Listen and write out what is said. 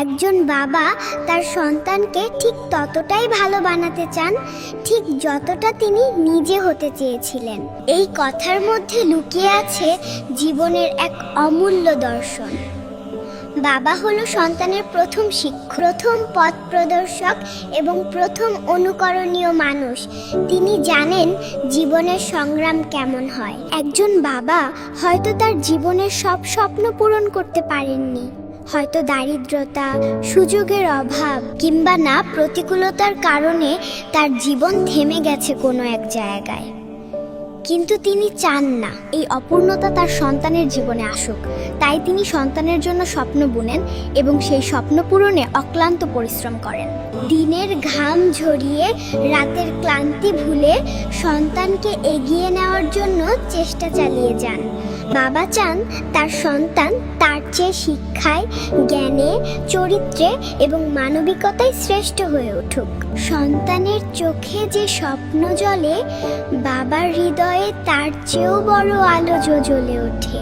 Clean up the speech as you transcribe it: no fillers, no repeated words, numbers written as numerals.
একজন বাবা তার সন্তানকে ঠিক ততটাই ভালো বানাতে চান ঠিক যতটা তিনি নিজে হতে চেয়েছিলেন। এই কথার মধ্যে লুকিয়ে আছে জীবনের এক অমূল্য দর্শন। বাবা হলো সন্তানের প্রথম শিক্ষক, প্রথম পথ প্রদর্শক এবং প্রথম অনুকরণীয় মানুষ। তিনি জানেন জীবনের সংগ্রাম কেমন হয়। একজন বাবা হয়তো তার জীবনের সব স্বপ্ন পূরণ করতে পারেননি, হয়তো দারিদ্রতা, সুযোগের অভাব কিংবা না প্রতিকূলতার কারণে তার জীবন থেমে গেছে কোনো এক জায়গায়। কিন্তু তিনি চান না এই অপূর্ণতা তার সন্তানের জীবনে আসুক। তাই তিনি সন্তানের জন্য স্বপ্ন বুনেন এবং সেই স্বপ্ন পূরণে অক্লান্ত পরিশ্রম করেন। দিনের ঘাম ঝরিয়ে রাতের ক্লান্তি ভুলে সন্তানকে এগিয়ে নেওয়ার জন্য চেষ্টা চালিয়ে যান। বাবা চান তার সন্তান তার চেয়ে শিক্ষায়, জ্ঞানে, চরিত্রে এবং মানবিকতায় শ্রেষ্ঠ হয়ে উঠুক। সন্তানের চোখে যে স্বপ্ন জ্বলে, বাবার হৃদয়ে তার চেয়েও বড় আলো জ্বলে ওঠে।